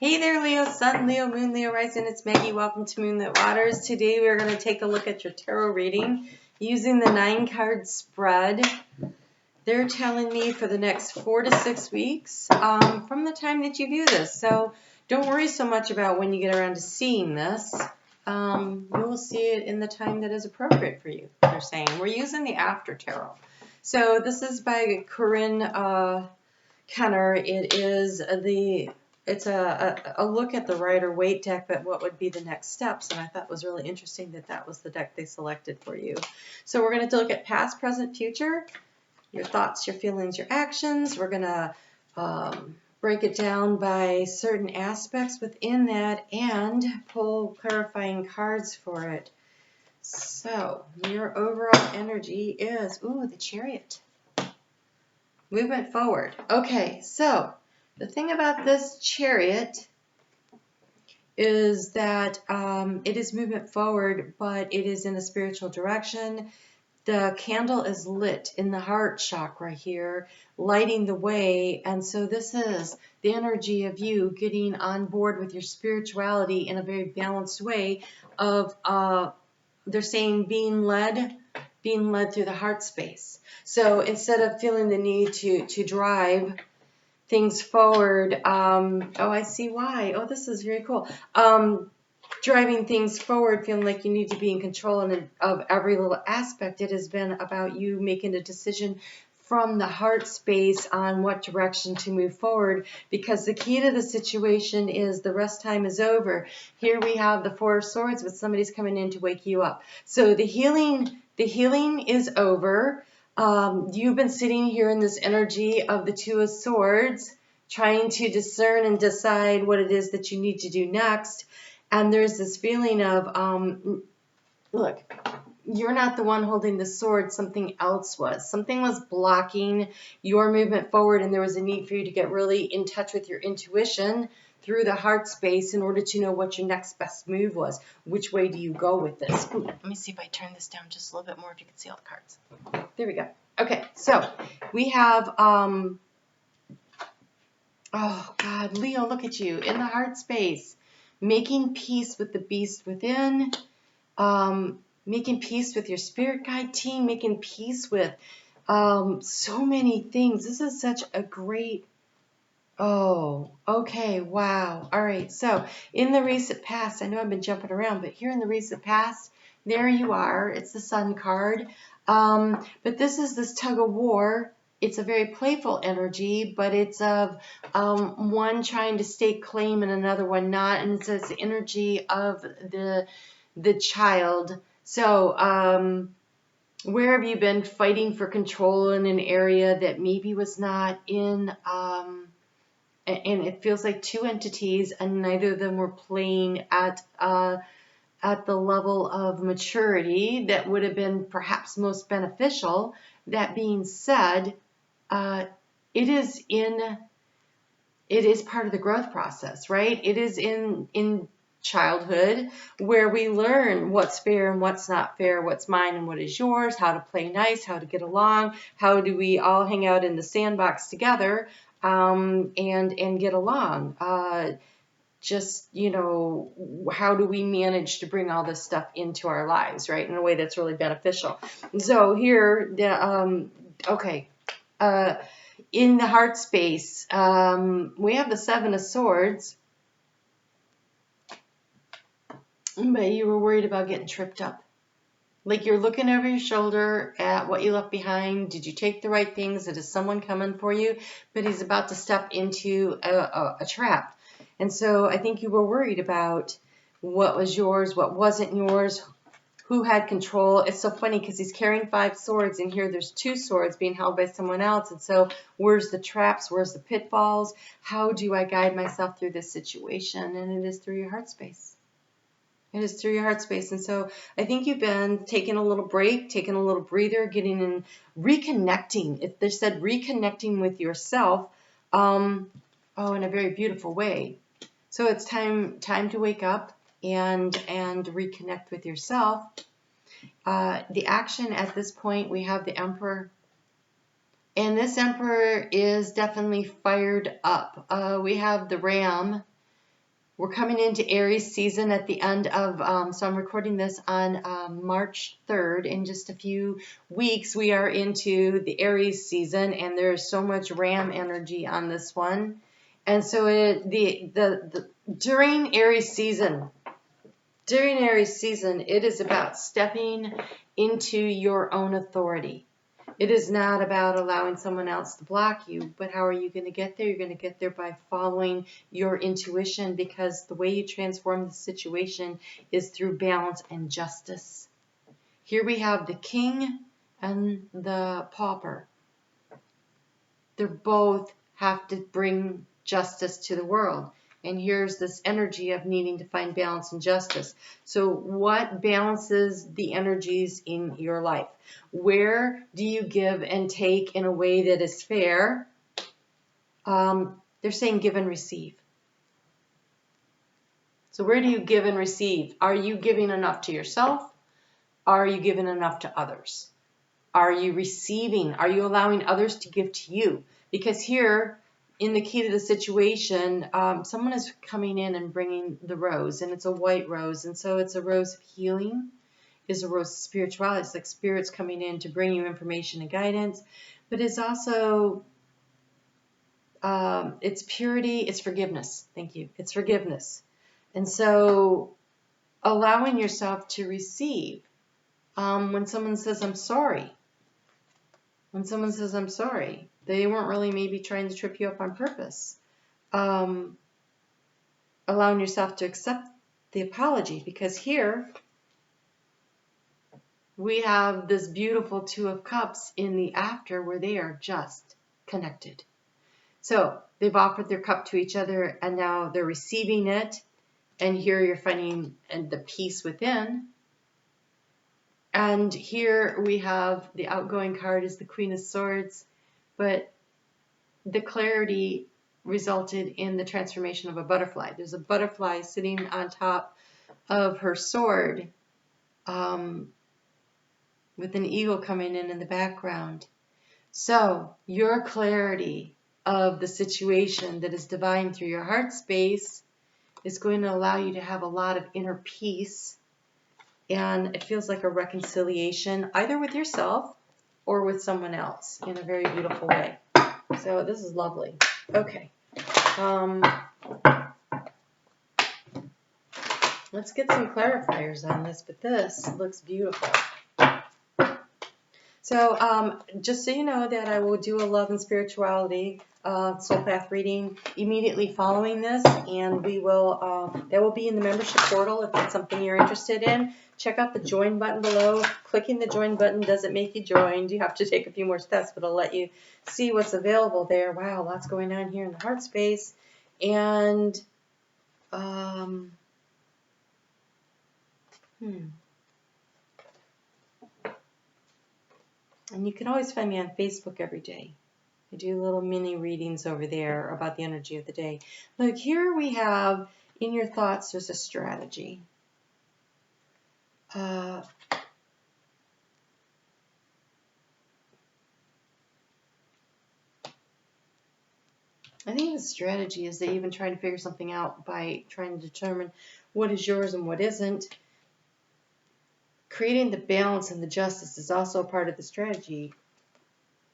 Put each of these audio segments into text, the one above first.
Hey there, Leo Sun, Leo Moon, Leo Rising. It's Maggie. Welcome to Moonlit Waters. Today we're going to take a look at your tarot reading using the 9-card spread. They're telling me for the next 4 to 6 weeks from the time that you view this. So don't worry so much about when you get around to seeing this. You will see it in the time that is appropriate for you, they're saying. We're using the After Tarot. So this is by Corinne Kenner. It's a look at the Rider-Waite deck, but what would be the next steps, and I thought it was really interesting that that was the deck they selected for you. So we're going to look at past, present, future, your thoughts, your feelings, your actions. We're going to break it down by certain aspects within that and pull clarifying cards for it. So your overall energy is, the Chariot. Movement forward. Okay, so the thing about this Chariot is that it is movement forward, but it is in a spiritual direction. The candle is lit in the heart chakra here, lighting the way. And so this is the energy of you getting on board with your spirituality in a very balanced way of, they're saying, being led through the heart space. So instead of feeling the need to drive things forward, I see why. Oh, this is very cool. Driving things forward, feeling like you need to be in control of every little aspect. It has been about you making a decision from the heart space on what direction to move forward, because the key to the situation is the rest time is over. Here we have the Four of Swords, but somebody's coming in to wake you up. So the healing is over. You've been sitting here in this energy of the Two of Swords, trying to discern and decide what it is that you need to do next. And there's this feeling of, look, you're not the one holding the sword. Something else was. Something was blocking your movement forward, and there was a need for you to get really in touch with your intuition through the heart space in order to know what your next best move was. Which way do you go with this? Ooh, let me see if I turn this down just a little bit more if you can see all the cards. There we go. Okay, so we have, oh God, Leo, look at you in the heart space, making peace with the beast within, making peace with your spirit guide team, making peace with so many things. This is such a great, okay, wow. All right, so in the recent past, I know I've been jumping around, but here in the recent past, there you are. It's the Sun card. But this is this tug of war. It's a very playful energy, but it's of one trying to stake claim and another one not. And it's the energy of the child. So where have you been fighting for control in an area that maybe was not in, and it feels like two entities, and neither of them were playing at the level of maturity that would have been perhaps most beneficial. That being said, it is part of the growth process, right? It is in childhood where we learn what's fair and what's not fair, what's mine and what is yours, how to play nice, how to get along, how do we all hang out in the sandbox together and get along. Just, how do we manage to bring all this stuff into our lives, right, in a way that's really beneficial. So here, in the heart space, we have the Seven of Swords, but you were worried about getting tripped up. Like you're looking over your shoulder at what you left behind. Did you take the right things? Is someone coming for you? But he's about to step into a trap. And so I think you were worried about what was yours, what wasn't yours, who had control. It's so funny because he's carrying 5 swords, and here there's 2 swords being held by someone else. And so where's the traps? Where's the pitfalls? How do I guide myself through this situation? And it is through your heart space. It is through your heart space. And so I think you've been taking a little break, taking a little breather, getting in, reconnecting. If they said reconnecting with yourself, in a very beautiful way. So it's time to wake up and reconnect with yourself. The action at this point, we have the Emperor. And this Emperor is definitely fired up. We have the Ram We're coming into Aries season at the end of, so I'm recording this on March 3rd. In just a few weeks, we are into the Aries season, and there's so much Ram energy on this one. And so during Aries season, it is about stepping into your own authority. It is not about allowing someone else to block you, but how are you going to get there? You're going to get there by following your intuition, because the way you transform the situation is through balance and justice. Here we have the king and the pauper. They both have to bring justice to the world. And here's this energy of needing to find balance and justice. So what balances the energies in your life? Where do you give and take in a way that is fair? They're saying give and receive. So where do you give and receive? Are you giving enough to yourself? Are you giving enough to others? Are you receiving? Are you allowing others to give to you? Because here, in the key to the situation, someone is coming in and bringing the rose, and it's a white rose, and so it's a rose of healing, it's a rose of spirituality. It's like spirits coming in to bring you information and guidance, but it's also, it's purity, it's forgiveness. Thank you. It's forgiveness. And so allowing yourself to receive, when someone says, I'm sorry, they weren't really maybe trying to trip you up on purpose. Allowing yourself to accept the apology, because here we have this beautiful Two of Cups in the after, where they are just connected. So they've offered their cup to each other, and now they're receiving it, and here you're finding the peace within. And here we have the outgoing card is the Queen of Swords, but the clarity resulted in the transformation of a butterfly. There's a butterfly sitting on top of her sword, with an eagle coming in the background. So your clarity of the situation that is divine through your heart space is going to allow you to have a lot of inner peace. And it feels like a reconciliation, either with yourself or with someone else, in a very beautiful way. So this is lovely. Okay. Let's get some clarifiers on this, but this looks beautiful. So just so you know that I will do a love and spirituality soul path reading immediately following this, and we will that will be in the membership portal if that's something you're interested in. Check out the join button below. Clicking the join button doesn't make you join. You have to take a few more steps, but it'll let you see what's available there. Wow, lots going on here in the heart space. And and you can always find me on Facebook every day. I do little mini readings over there about the energy of the day. Look, here we have, in your thoughts, there's a strategy. I think the strategy is that you've been trying to figure something out by trying to determine what is yours and what isn't. Creating the balance and the justice is also a part of the strategy.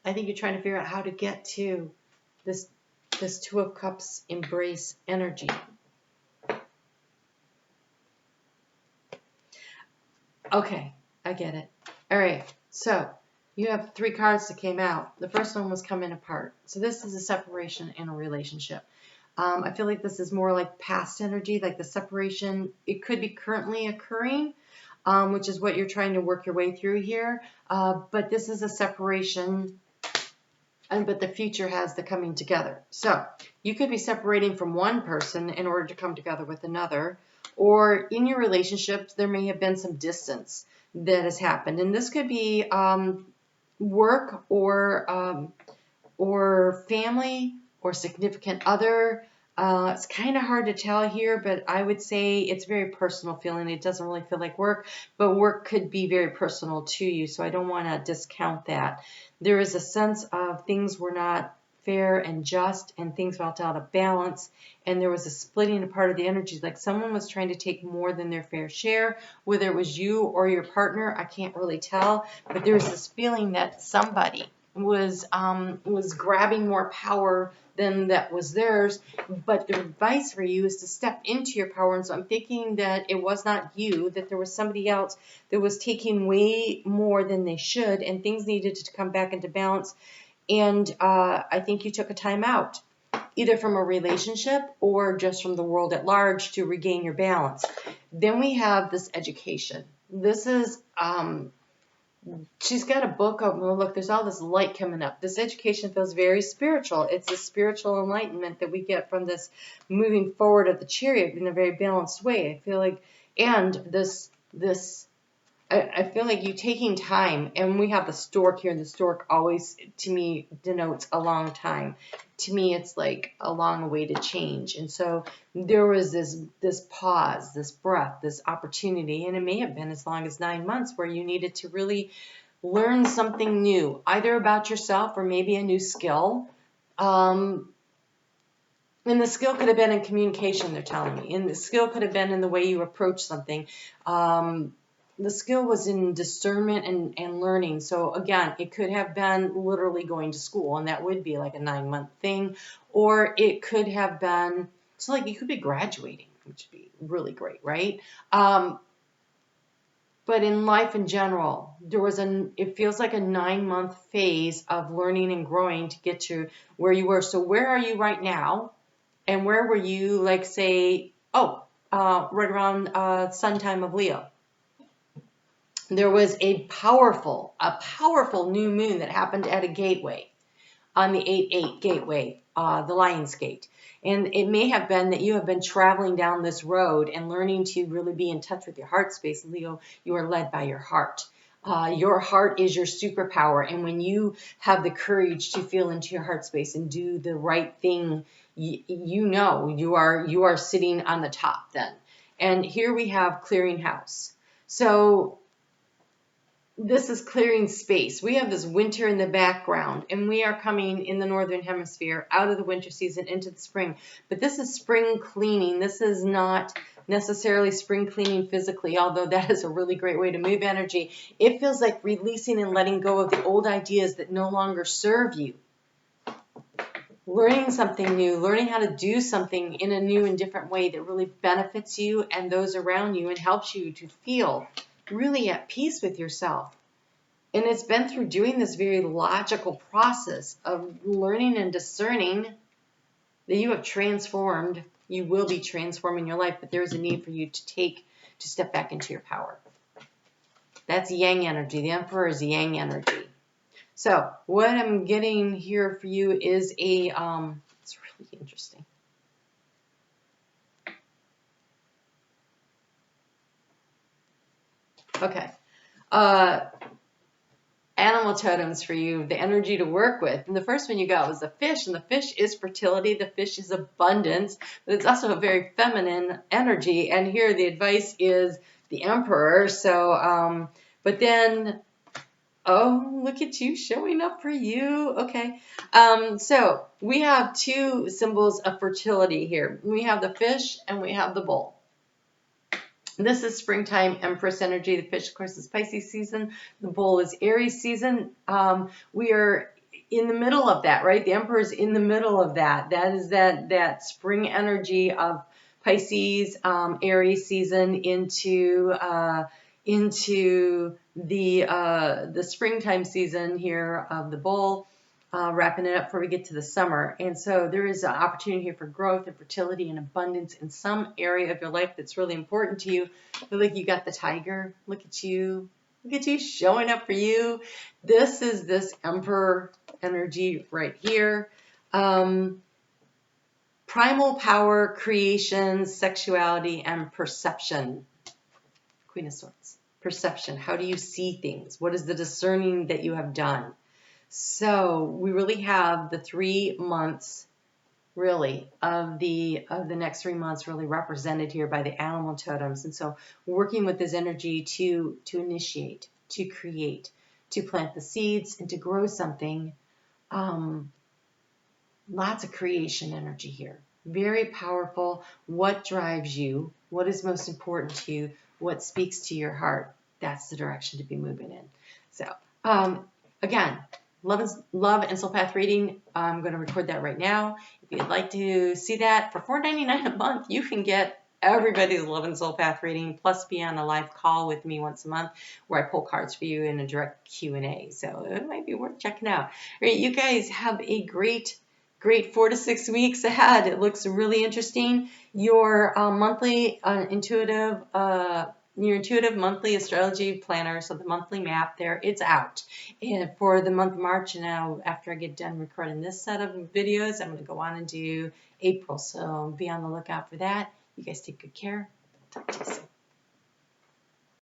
I think you're trying to figure out how to get to this Two of Cups embrace energy. Okay, I get it. All right, so you have 3 cards that came out. The first one was coming apart. So this is a separation in a relationship. I feel like this is more like past energy, like the separation. It could be currently occurring, which is what you're trying to work your way through here. But this is a separation, but the future has the coming together. So you could be separating from one person in order to come together with another. Or in your relationships, there may have been some distance that has happened. And this could be work or family or significant other. It's kind of hard to tell here, but I would say it's very personal feeling. It doesn't really feel like work, but work could be very personal to you, so I don't want to discount that. There is a sense of things were not fair and just, and things felt out of balance, and there was a splitting apart of the energies, like someone was trying to take more than their fair share, whether it was you or your partner, I can't really tell, but there was this feeling that somebody was grabbing more power than that was theirs. But the advice for you is to step into your power. And so I'm thinking that it was not you, that there was somebody else that was taking way more than they should, and things needed to come back into balance. And I think you took a time out, either from a relationship or just from the world at large, to regain your balance. Then we have this education. This is she's got a book of, well, look, there's all this light coming up. This education feels very spiritual. It's a spiritual enlightenment that we get from this moving forward of the chariot in a very balanced way. I feel like, and I feel like you taking time, and we have the stork here, and the stork always, to me, denotes a long time. To me, it's like a long way to change. And so there was this pause, this breath, this opportunity, and it may have been as long as 9 months where you needed to really learn something new, either about yourself or maybe a new skill. And the skill could have been in communication, they're telling me. And the skill could have been in the way you approach something. The skill was in discernment and learning. So again, it could have been literally going to school, and that would be like a 9-month thing. Or it could have been, so like you could be graduating, which would be really great, right? But in life in general, it feels like a 9-month phase of learning and growing to get to where you were. So where are you right now? And where were you, like, say, right around sun time of Leo? There was a powerful new moon that happened at a gateway, on the 8-8 gateway, the Lion's Gate. And it may have been that you have been traveling down this road and learning to really be in touch with your heart space. Leo, you are led by your heart. Your heart is your superpower. And when you have the courage to feel into your heart space and do the right thing, you know you are sitting on the top then. And here we have clearing house. So this is clearing space. We have this winter in the background, and we are coming in the northern hemisphere out of the winter season into the spring. But this is spring cleaning. This is not necessarily spring cleaning physically, although that is a really great way to move energy. It feels like releasing and letting go of the old ideas that no longer serve you. Learning something new, learning how to do something in a new and different way that really benefits you and those around you and helps you to feel really at peace with yourself. And it's been through doing this very logical process of learning and discerning that you have transformed. You will be transforming your life, but there's a need for you to step back into your power. That's yang energy. The Emperor is yang energy. So what I'm getting here for you is it's really interesting. Okay. Animal totems for you, the energy to work with. And the first one you got was the fish, and the fish is fertility, the fish is abundance, but it's also a very feminine energy. And here the advice is the Emperor. So, but then, oh, look at you showing up for you. Okay. So we have two symbols of fertility here. We have the fish and we have the bull. This is springtime Empress energy. The fish, of course, is Pisces season. The bull is Aries season. We are in the middle of that, right? The Emperor is in the middle of that. That is that spring energy of Pisces, Aries season into the springtime season here of the bull. Wrapping it up before we get to the summer. And so there is an opportunity here for growth and fertility and abundance in some area of your life that's really important to you. I feel like you got the tiger. Look at you. Look at you showing up for you. This is this Emperor energy right here. Primal power, creation, sexuality, and perception. Queen of Swords. Perception. How do you see things? What is the discerning that you have done? So we really have the 3 months, really, of the next 3 months really represented here by the animal totems. And so working with this energy to initiate, to create, to plant the seeds, and to grow something lots of creation energy here. Very powerful. What drives you? What is most important to you? What speaks to your heart? That's the direction to be moving in. So, again, love and soul path reading. I'm going to record that right now. If you'd like to see that for $4.99 a month, you can get everybody's love and soul path reading, plus be on a live call with me once a month where I pull cards for you in a direct Q&A. So it might be worth checking out. All right, you guys have a great 4 to 6 weeks ahead. It looks really interesting. Your monthly your intuitive monthly astrology planner, so the monthly map there, it's out. And for the month of March, now after I get done recording this set of videos, I'm going to go on and do April. So be on the lookout for that. You guys take good care. Talk to you soon.